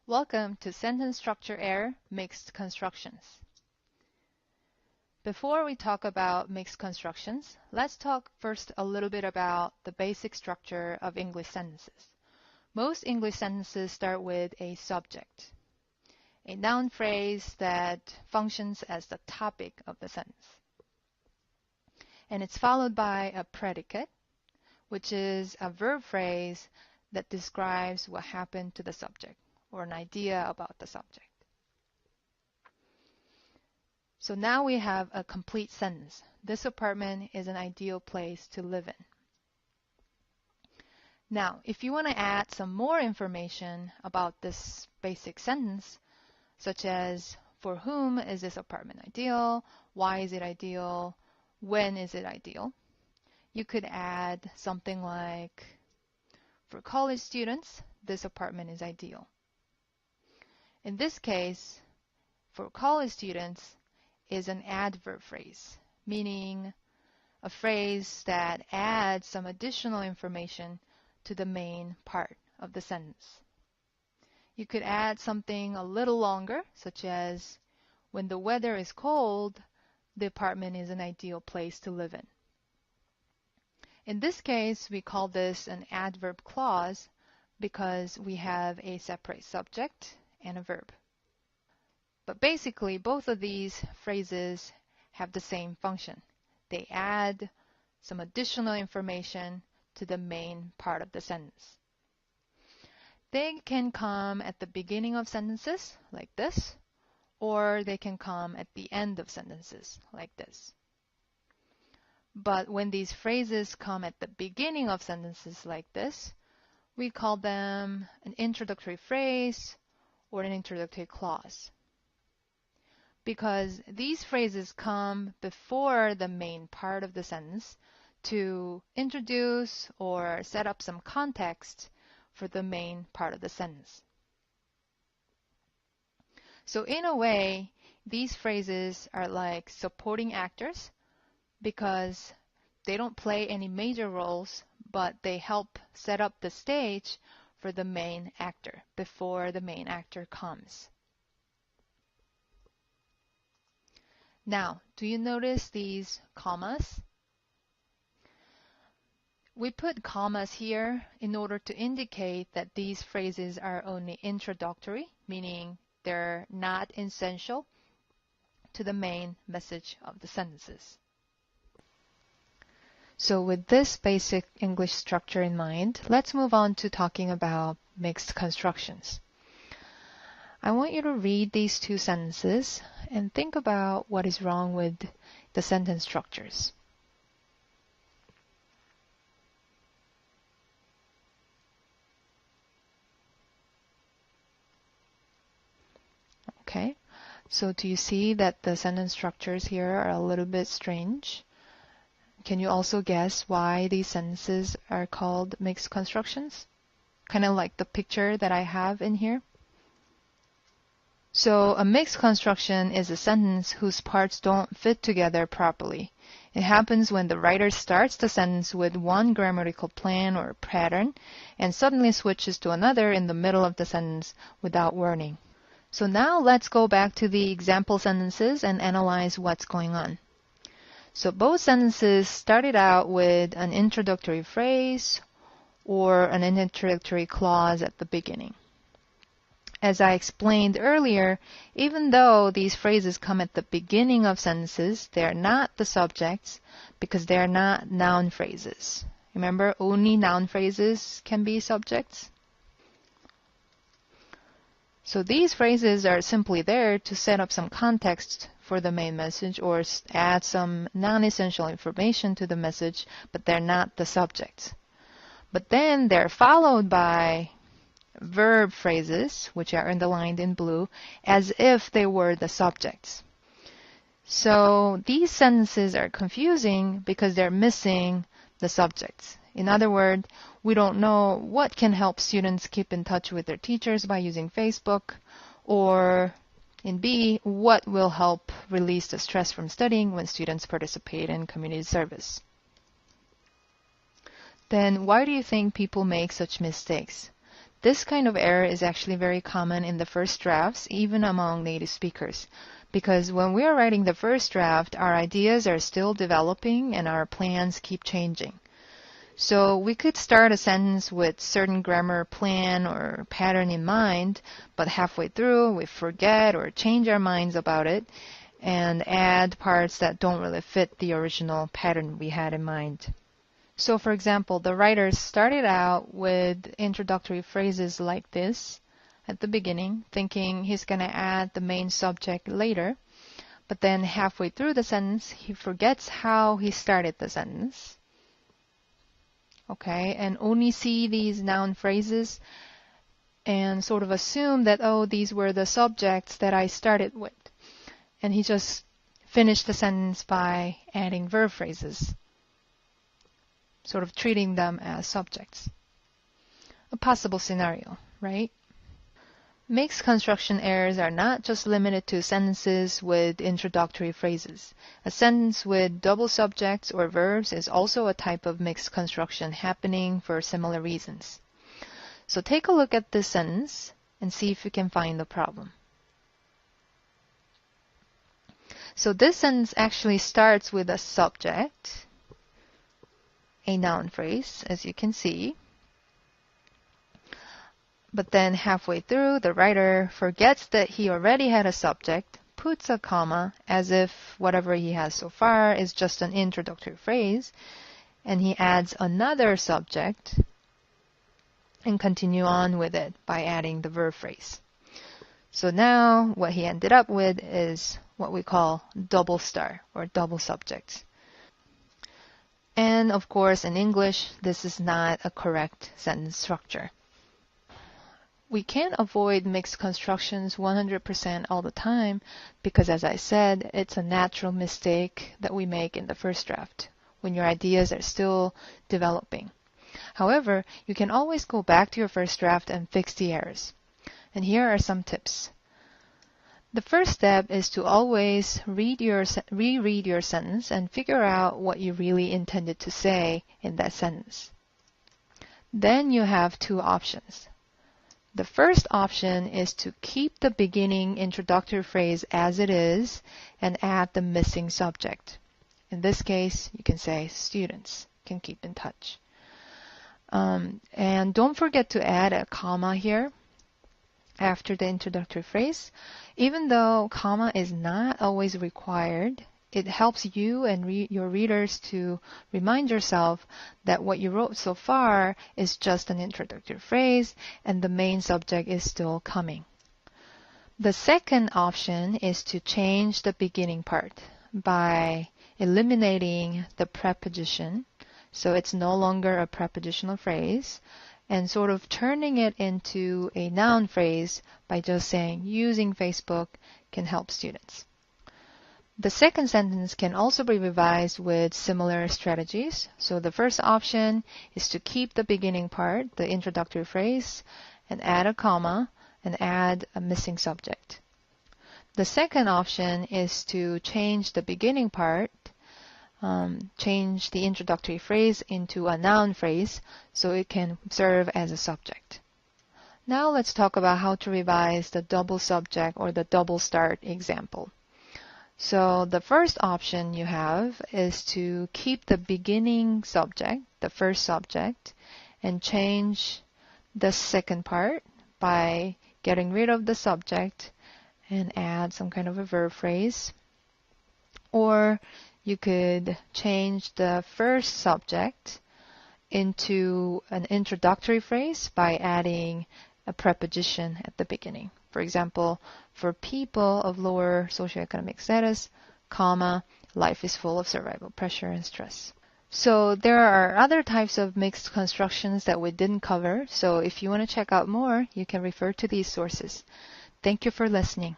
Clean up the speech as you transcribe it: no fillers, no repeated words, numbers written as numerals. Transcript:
Welcome to Sentence Structure Error Mixed Constructions. Before we talk about mixed constructions, let's talk first a little bit about the basic structure of English sentences. Most English sentences start with a subject, a noun phrase that functions as the topic of the sentence. And it's followed by a predicate, which is a verb phrase that describes what happened to the subject, or an idea about the subject. So now we have a complete sentence. This apartment is an ideal place to live in. Now, if you want to add some more information about this basic sentence, such as for whom is this apartment ideal, why is it ideal, when is it ideal, you could add something like, for college students, this apartment is ideal. In this case, for college students is an adverb phrase, meaning a phrase that adds some additional information to the main part of the sentence. You could add something a little longer, such as, when the weather is cold, the apartment is an ideal place to live in. In this case, we call this an adverb clause because we have a separate subject and a verb. But basically, both of these phrases have the same function. They add some additional information to the main part of the sentence. They can come at the beginning of sentences, like this, or they can come at the end of sentences, like this. But when these phrases come at the beginning of sentences like this, we call them an introductory phrase or an introductory clause. Because these phrases come before the main part of the sentence to introduce or set up some context for the main part of the sentence. So in a way, these phrases are like supporting actors because they don't play any major roles, but they help set up the stage for the main actor before the main actor comes. Now, do you notice these commas? We put commas here in order to indicate that these phrases are only introductory, meaning they're not essential to the main message of the sentences. So with this basic English structure in mind, let's move on to talking about mixed constructions. I want you to read these two sentences and think about what is wrong with the sentence structures. Okay, so do you see that the sentence structures here are a little bit strange? Can you also guess why these sentences are called mixed constructions? Kind of like the picture that I have in here. So a mixed construction is a sentence whose parts don't fit together properly. It happens when the writer starts the sentence with one grammatical plan or pattern and suddenly switches to another in the middle of the sentence without warning. So now let's go back to the example sentences and analyze what's going on. So both sentences started out with an introductory phrase or an introductory clause at the beginning. As I explained earlier, even though these phrases come at the beginning of sentences, they are not the subjects because they are not noun phrases. Remember, only noun phrases can be subjects. So these phrases are simply there to set up some context for the main message or add some non-essential information to the message, but they're not the subjects. But then they're followed by verb phrases, which are underlined in blue, as if they were the subjects. So these sentences are confusing because they're missing the subjects. In other words, we don't know what can help students keep in touch with their teachers by using Facebook, or in B, what will help release the stress from studying when students participate in community service. Then why do you think people make such mistakes? this kind of error is actually very common in the first drafts, even among native speakers. Because when we are writing the first draft, our ideas are still developing and our plans keep changing. So we could start a sentence with certain grammar plan or pattern in mind, but halfway through we forget or change our minds about it and add parts that don't really fit the original pattern we had in mind. So for example, the writer started out with introductory phrases like this at the beginning, thinking he's going to add the main subject later, but then halfway through the sentence, he forgets how he started the sentence. Okay, and only see these noun phrases and sort of assume that, oh, these were the subjects that I started with. And he just finished the sentence by adding verb phrases, sort of treating them as subjects. A possible scenario, right? Mixed construction errors are not just limited to sentences with introductory phrases. A sentence with double subjects or verbs is also a type of mixed construction happening for similar reasons. So take a look at this sentence and see if you can find the problem. So this sentence actually starts with a subject, a noun phrase, as you can see. But then halfway through, the writer forgets that he already had a subject, puts a comma, as if whatever he has so far is just an introductory phrase, and he adds another subject and continue on with it by adding the verb phrase. So now what he ended up with is what we call double star or double subject. And of course, in English, this is not a correct sentence structure. We can't avoid mixed constructions 100% all the time because, as I said, it's a natural mistake that we make in the first draft when your ideas are still developing. However, you can always go back to your first draft and fix the errors. And here are some tips. The first step is to always reread your sentence and figure out what you really intended to say in that sentence. Then you have two options. The first option is to keep the beginning introductory phrase as it is and add the missing subject. In this case, you can say students can keep in touch. And don't forget to add a comma here after the introductory phrase. Even though comma is not always required, it helps you and your readers to remind yourself that what you wrote so far is just an introductory phrase and the main subject is still coming. The second option is to change the beginning part by eliminating the preposition, so it's no longer a prepositional phrase, and sort of turning it into a noun phrase by just saying using Facebook can help students. The second sentence can also be revised with similar strategies. So the first option is to keep the beginning part, the introductory phrase, and add a comma and add a missing subject. The second option is to change the beginning part, change the introductory phrase into a noun phrase so it can serve as a subject. Now let's talk about how to revise the double subject or the double start example. So the first option you have is to keep the beginning subject, the first subject, and change the second part by getting rid of the subject and add some kind of a verb phrase. Or you could change the first subject into an introductory phrase by adding a preposition at the beginning. For example, for people of lower socioeconomic status, comma, life is full of survival pressure and stress. So there are other types of mixed constructions that we didn't cover. So if you want to check out more, you can refer to these sources. Thank you for listening.